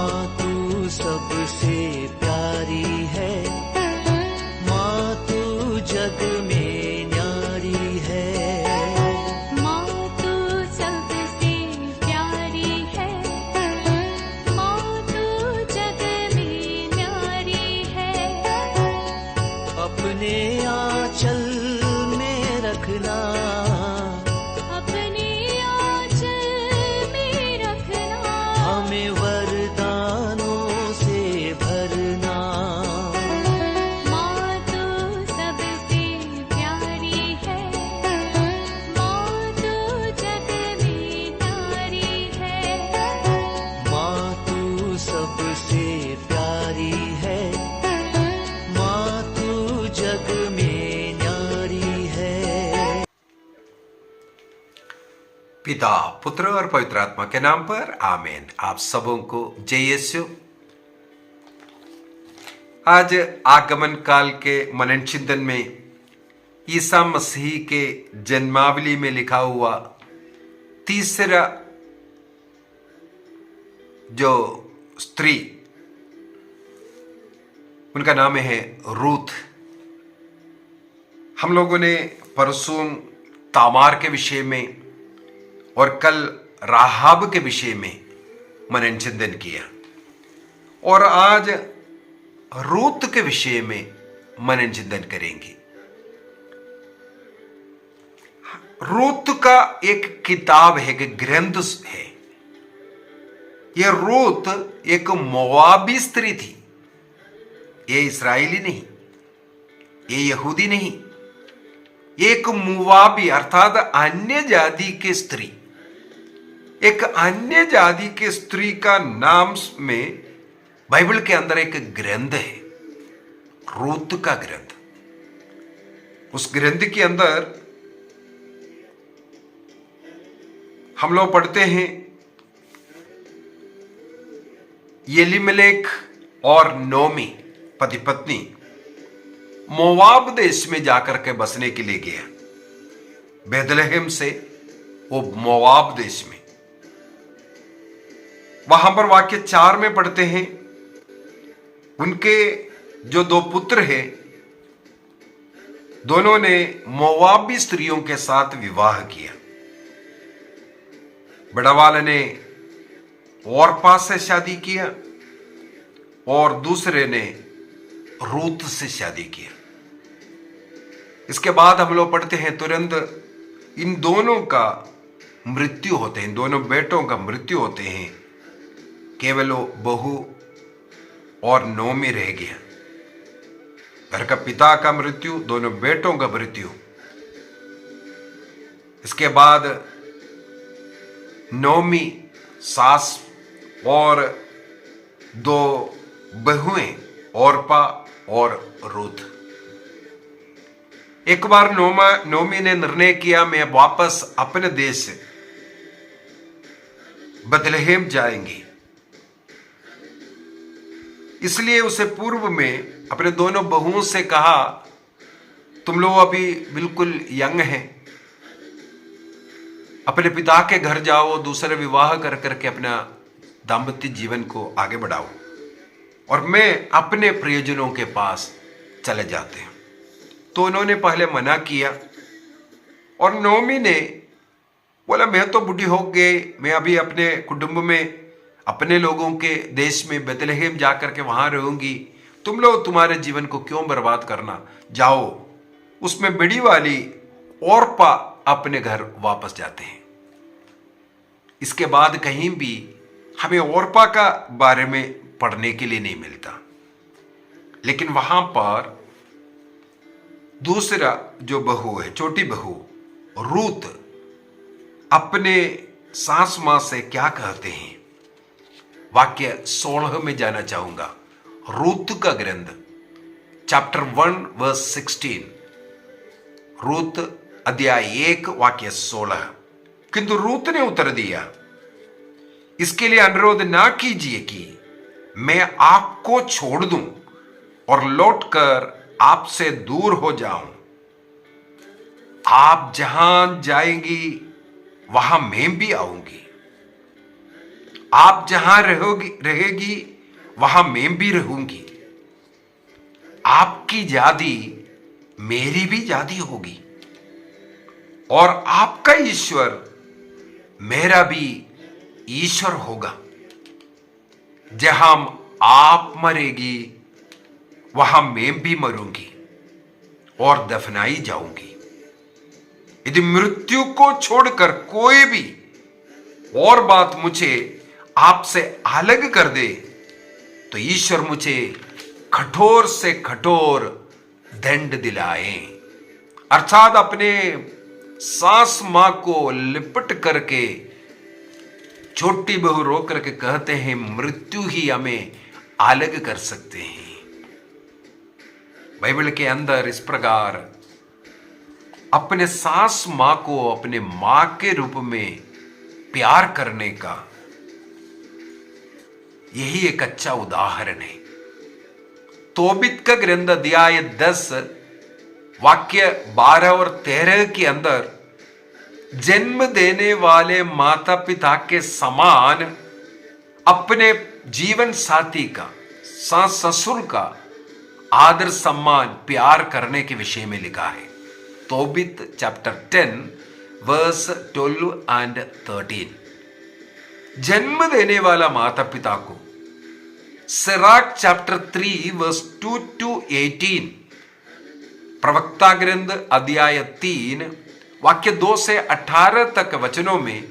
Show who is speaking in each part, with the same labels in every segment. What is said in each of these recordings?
Speaker 1: माँ तू सबसे प्यारी है, माँ तू जग में न्यारी है।
Speaker 2: माँ तू सबसे प्यारी है, माँ तू जग में न्यारी है।
Speaker 1: अपने आंचल में रखना,
Speaker 2: अपने आंचल में रखना।
Speaker 1: हमें वरदानों से भरना।
Speaker 2: माँ तू सबसे प्यारी है, माँ तू जग में न्यारी है।
Speaker 1: माँ तू सबसे प्यारी है, माँ तू जग में न्यारी है।
Speaker 3: पिता, पुत्र और पवित्र आत्मा के नाम पर आमीन। आप सबों को जय यीशु। आज आगमन काल के मनन चिंतन में ईसा मसीह के जन्मावली में लिखा हुआ तीसरा जो स्त्री, उनका नाम है रूथ। हम लोगों ने परसों तामार के विषय में और कल राहाब के विषय में मनन चिंतन किया और आज रूत के विषय में मनन चिंतन करेंगे। रूत का एक किताब है, एक ग्रंथ है। यह रूत एक मोआबी स्त्री थी। ये इस्राएली नहीं, ये यहूदी नहीं, एक मोआबी अर्थात अन्य जाति की स्त्री। एक अन्य जाति के स्त्री का नाम में बाइबल के अंदर एक ग्रंथ है, रूत का ग्रंथ। उस ग्रंथ के अंदर हम लोग पढ़ते हैं एलीमेलेक और नोमी पति पत्नी मोवाब देश में जाकर के बसने के लिए गया। बेथलेहम से वो मोवाब देश में। वहां पर वाक्य 4 में पढ़ते हैं, उनके जो 2 पुत्र हैं, दोनों ने मोवाबी स्त्रियों के साथ विवाह किया। बड़ा वाले ने ओर्पा से शादी किया और दूसरे ने रूत से शादी किया। इसके बाद हम लोग पढ़ते हैं तुरंत इन दोनों का मृत्यु होते हैं, इन दोनों बेटों का मृत्यु होते हैं। केवल वो बहू और नोमी रह गया। घर का पिता का मृत्यु, दोनों बेटों का मृत्यु। इसके बाद नोमी सास और 2 बहुएं ओर्पा और रूथ। एक बार नोमी ने निर्णय किया, मैं वापस अपने देश बेथलेहम जाएंगी। इसलिए उसे पूर्व में अपने दोनों बहुओं से कहा, तुम लोग अभी बिल्कुल यंग हैं, अपने पिता के घर जाओ, दूसरे विवाह कर करके अपना दाम्पत्य जीवन को आगे बढ़ाओ और मैं अपने प्रियजनों के पास चले जाते हैं। तो उन्होंने पहले मना किया और नोमी ने बोला, मैं तो बूढ़ी हो गई, मैं अभी अपने कुटुंब में, अपने लोगों के देश में बेथलेहम जाकर के वहां रहूंगी। तुम लोग तुम्हारे जीवन को क्यों बर्बाद करना, जाओ। उसमें बड़ी वाली ओर्पा अपने घर वापस जाते हैं। इसके बाद कहीं भी हमें ओर्पा का बारे में पढ़ने के लिए नहीं मिलता, लेकिन वहां पर दूसरा जो बहू है, छोटी बहू रूत, अपने सास मां से क्या कहते हैं, वाक्य 16 में जाना चाहूंगा। रूत का ग्रंथ चैप्टर 1 वर्स 16, रूत अध्याय 1 वाक्य 16। किंतु रूत ने उत्तर दिया, इसके लिए अनुरोध ना कीजिए कि मैं आपको छोड़ दूं और लौटकर आपसे दूर हो जाऊं। आप जहां जाएंगी वहां मैं भी आऊंगी। आप जहां रहेगी वहां मैं भी रहूंगी। आपकी जाति मेरी भी जाति होगी और आपका ईश्वर मेरा भी ईश्वर होगा। जहां आप मरेगी वहां मैं भी मरूंगी और दफनाई जाऊंगी। यदि मृत्यु को छोड़कर कोई भी और बात मुझे आपसे अलग कर दे तो ईश्वर मुझे कठोर से कठोर दंड दिलाए, अर्थात अपने सास मां को लिपट करके छोटी बहू रो करके कहते हैं मृत्यु ही हमें अलग कर सकते हैं। बाइबल के अंदर इस प्रकार अपने सास मां को अपने मां के रूप में प्यार करने का यही एक अच्छा उदाहरण है। तोबित का ग्रंथ अध्याय 10 वाक्य 12 और 13 के अंदर जन्म देने वाले माता पिता के समान अपने जीवन साथी का, सास ससुर का आदर सम्मान प्यार करने के विषय में लिखा है। तोबित चैप्टर 10 वर्स 12 एंड 13। जन्म देने वाला माता पिता को सिराक चैप्टर 3 वर्स 2 to 18, प्रवक्ता ग्रंथ अध्याय 3 वाक्य 2 से 18 तक वचनों में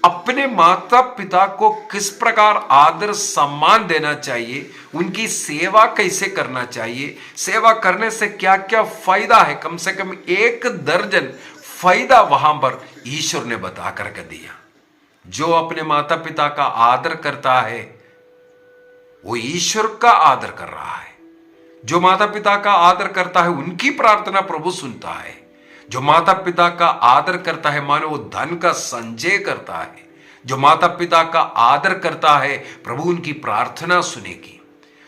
Speaker 3: अपने माता पिता को किस प्रकार आदर सम्मान देना चाहिए, उनकी सेवा कैसे करना चाहिए, सेवा करने से क्या क्या फायदा है, कम से कम 1 दर्जन फायदा वहां पर ईश्वर ने बता करके दिया। जो अपने माता पिता का आदर करता है वो ईश्वर का आदर कर रहा है। जो माता पिता का आदर करता है उनकी प्रार्थना प्रभु सुनता है। जो माता पिता का आदर करता है मानो वो धन का संचय करता है। जो माता पिता का आदर करता है प्रभु उनकी प्रार्थना सुनेगी।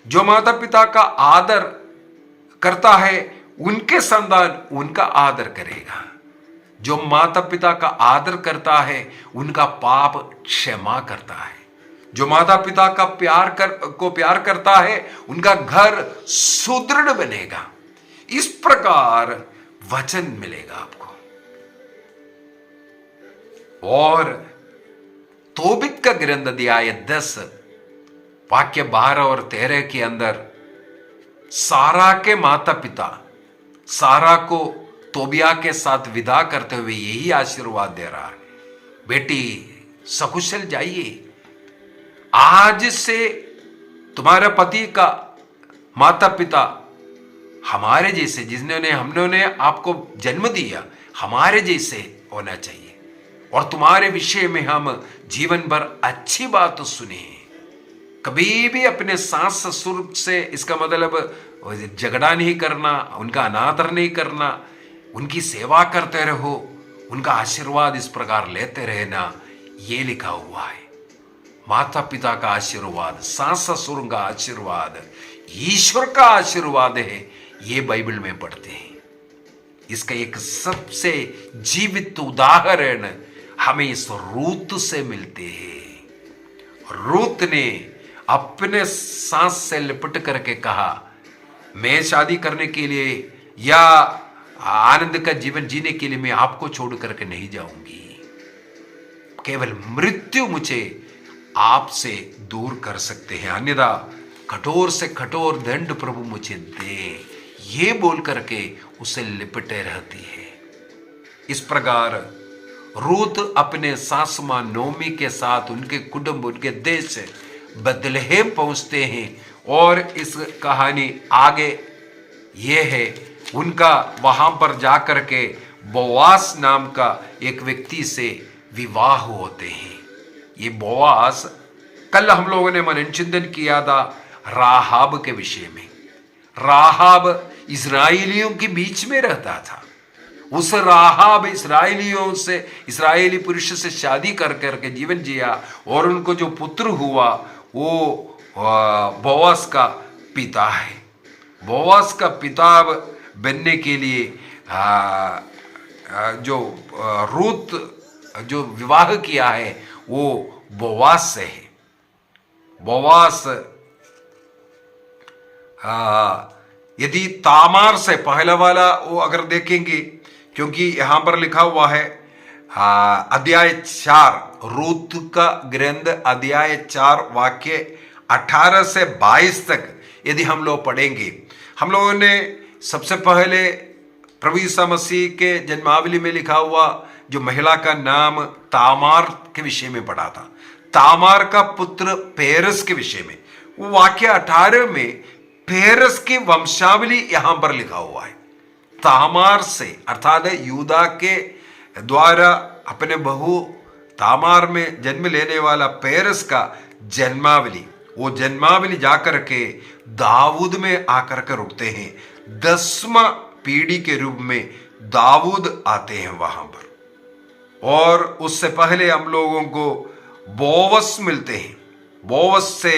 Speaker 3: जो माता पिता का आदर करता है उनके संतान उनका आदर करेगा। जो माता पिता का आदर करता है उनका पाप क्षमा करता है। जो माता पिता का प्यार करता है उनका घर सुदृढ़ बनेगा। इस प्रकार वचन मिलेगा आपको। और तोबित का ग्रंथ अध्याय 10 वाक्य 12 और 13 के अंदर सारा के माता पिता सारा को तोबिया के साथ विदा करते हुए यही आशीर्वाद दे रहा है, बेटी सकुशल जाइए। आज से तुम्हारे पति का माता पिता हमारे जैसे, जिन्होंने हमने आपको जन्म दिया, हमारे जैसे होना चाहिए और तुम्हारे विषय में हम जीवन भर अच्छी बात सुने। कभी भी अपने सास ससुर से इसका मतलब झगड़ा नहीं करना, उनका अनादर नहीं करना, उनकी सेवा करते रहो, उनका आशीर्वाद इस प्रकार लेते रहना, ये लिखा हुआ है। माता पिता का आशीर्वाद, सास ससुर का आशीर्वाद, ईश्वर का आशीर्वाद है, ये बाइबल में पढ़ते हैं। इसका एक सबसे जीवित उदाहरण हमें इस रूत से मिलते हैं। रूत ने अपने सास से लिपट करके कहा, मैं शादी करने के लिए या आनंद का जीवन जीने के लिए मैं आपको छोड़ करके नहीं जाऊंगी। केवल मृत्यु मुझे आपसे दूर कर सकते हैं, अन्यथा कठोर से कठोर दंड प्रभु मुझे दे, ये बोल करके उसे लिपटे रहती है। इस प्रकार रूत अपने सास मां नोमी के साथ उनके कुटुंब, उनके देश बदलहेम पहुंचते हैं। और इस कहानी आगे ये है, उनका वहां पर जाकर के बोआस नाम का एक व्यक्ति से विवाह होते हैं। ये बोआस, कल हम लोगों ने मनन चिंतन किया था राहाब के विषय में। राहाब इस्राएलियों के बीच में रहता था। उस राहाब इस्राएलियों से, इस्राएली पुरुष से शादी कर करके जीवन जिया और उनको जो पुत्र हुआ वो बोआस का पिता है। बोआस का पिता बनने के लिए जो रूत जो विवाह किया है वो बोआस से है। बोवास यदि तामार से पहला वाला वो अगर देखेंगे, क्योंकि यहां पर लिखा हुआ है अध्याय 4 रूत का ग्रंथ अध्याय 4 वाक्य 18 से 22 तक यदि हम लोग पढ़ेंगे, हम लोगों ने सबसे पहले प्रभु यीशु मसीह के जन्मावली में लिखा हुआ जो महिला का नाम तामार के विषय में पढ़ा था, तामार का पुत्र पेरस के विषय में। वो वाक्य 18 में पेरस की वंशावली यहां पर लिखा हुआ है। तामार से अर्थात यूदा के द्वारा अपने बहू तामार में जन्म लेने वाला पेरस का जन्मावली, वो जन्मावली जाकर के दाऊद में आकर के रुकते हैं। 10वां पीढ़ी के रूप में दाऊद आते हैं वहां पर, और उससे पहले हम लोगों को बोवस मिलते हैं, बोवस से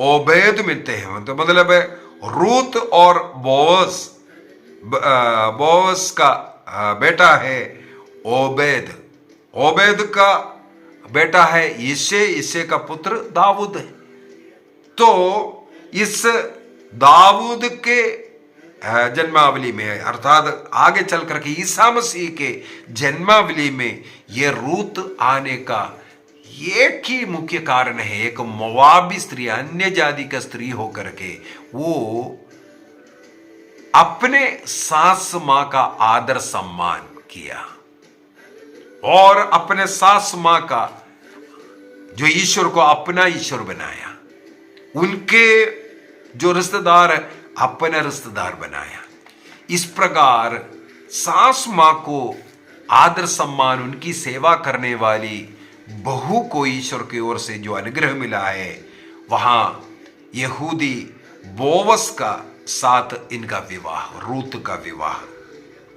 Speaker 3: ओबेद मिलते हैं। तो मतलब है रूत और बोवस, बोवस का बेटा है ओबेद, ओबेद का बेटा है यिशे, यिशे का पुत्र दाऊद है। तो इस दाऊद के जन्मावली में अर्थात आगे चल करके ईसा मसीह के जन्मावली में ये रूत आने का एक ही मुख्य कारण है, एक मोवाबी स्त्री, अन्य जाति का स्त्री होकर के वो अपने सास मां का आदर सम्मान किया और अपने सास मां का जो ईश्वर को अपना ईश्वर बनाया, उनके जो रिश्तेदार है अपना रिश्तेदार बनाया। इस प्रकार सास मां को आदर सम्मान, उनकी सेवा करने वाली बहू को ईश्वर की ओर से जो अनुग्रह मिला है, वहां यहूदी बोवस का साथ इनका विवाह, रूत का विवाह,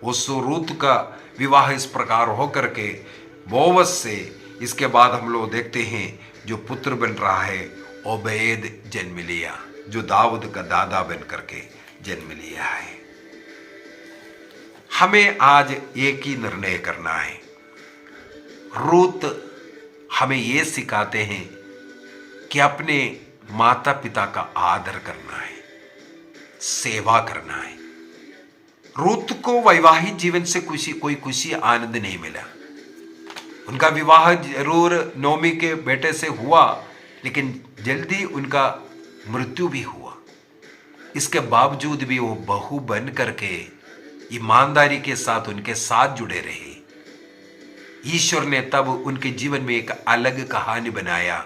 Speaker 3: उस रूत का विवाह इस प्रकार होकर के बोवस से इसके बाद हम लोग देखते हैं जो पुत्र बन रहा है ओबेद जन्म लिया, जो दाऊद का दादा बन करके जन्म लिया है। हमें आज एक ही निर्णय करना है। रूत हमें यह सिखाते हैं कि अपने माता पिता का आदर करना है, सेवा करना है। रूत को वैवाहिक जीवन से कोई खुशी आनंद नहीं मिला। उनका विवाह जरूर नोमी के बेटे से हुआ, लेकिन जल्दी उनका मृत्यु भी हुआ। इसके बावजूद भी वो बहू बन करके ईमानदारी के साथ उनके साथ जुड़े रहे। ईश्वर ने तब उनके जीवन में एक अलग कहानी बनाया।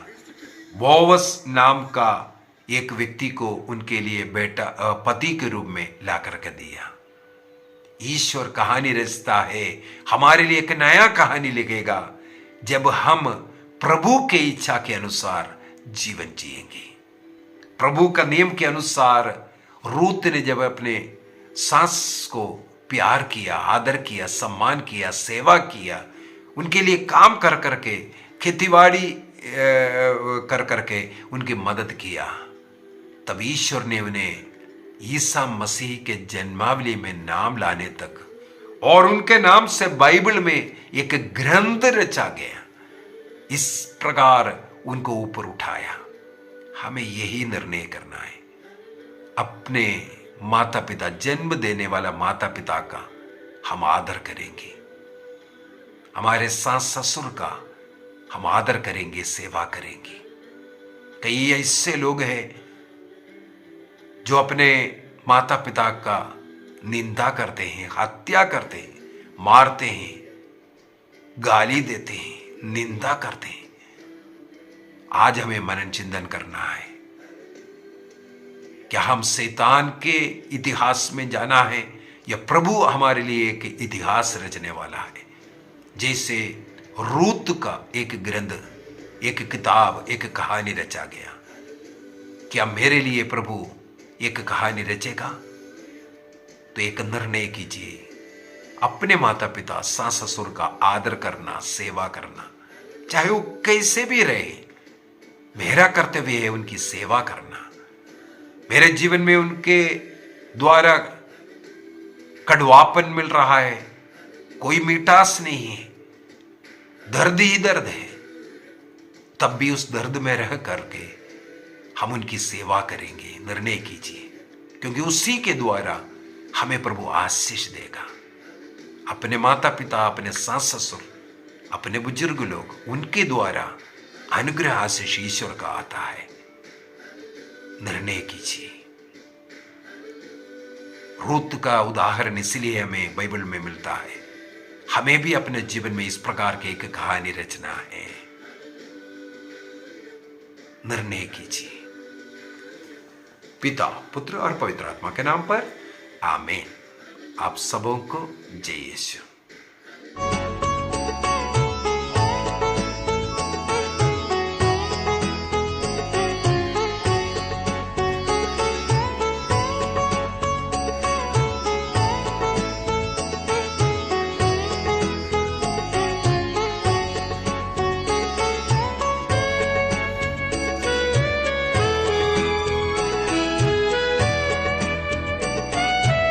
Speaker 3: बोवस नाम का एक व्यक्ति को उनके लिए बेटा पति के रूप में ला करके दिया। ईश्वर कहानी रचता है, हमारे लिए एक नया कहानी लिखेगा जब हम प्रभु के इच्छा के अनुसार जीवन जिएंगे। प्रभु का नियम के अनुसार रूत ने जब अपने सास को प्यार किया, आदर किया, सम्मान किया, सेवा किया, उनके लिए काम कर करके, खेतीबाड़ी कर करके उनकी मदद किया, तब ईश्वर ने उन्हें ईसा मसीह के जन्मावली में नाम लाने तक और उनके नाम से बाइबल में एक ग्रंथ रचा गया। इस प्रकार उनको ऊपर उठाया। हमें यही निर्णय करना है। अपने माता पिता, जन्म देने वाला माता पिता का हम आदर करेंगे, हमारे सास ससुर का हम आदर करेंगे, सेवा करेंगे। कई ऐसे लोग हैं जो अपने माता पिता का निंदा करते हैं, हत्या करते हैं, मारते हैं, गाली देते हैं, निंदा करते हैं। आज हमें मनन चिंतन करना है। क्या हम शैतान के इतिहास में जाना है या प्रभु हमारे लिए एक इतिहास रचने वाला है? जैसे रूत का एक ग्रंथ, एक किताब, एक कहानी रचा गया, क्या मेरे लिए प्रभु एक कहानी रचेगा? तो एक निर्णय कीजिए, अपने माता पिता, सास ससुर का आदर करना, सेवा करना, चाहे वो कैसे भी रहे। मेरा कर्तव्य है उनकी सेवा करना। मेरे जीवन में उनके द्वारा कड़वापन मिल रहा है, कोई मिठास नहीं है, दर्द ही दर्द है, तब भी उस दर्द में रह करके हम उनकी सेवा करेंगे। निर्णय कीजिए, क्योंकि उसी के द्वारा हमें प्रभु आशीष देगा। अपने माता पिता, अपने सास ससुर, अपने बुजुर्ग लोग, उनके द्वारा अनुग्रह आशीष ईश्वर का आता है। निर्णय कीजिए। रूत का उदाहरण इसलिए हमें बाइबल में मिलता है, हमें भी अपने जीवन में इस प्रकार की एक कहानी रचना है। निर्णय कीजिए। पिता, पुत्र और पवित्र आत्मा के नाम पर आमीन। आप सबों को जय यीशु।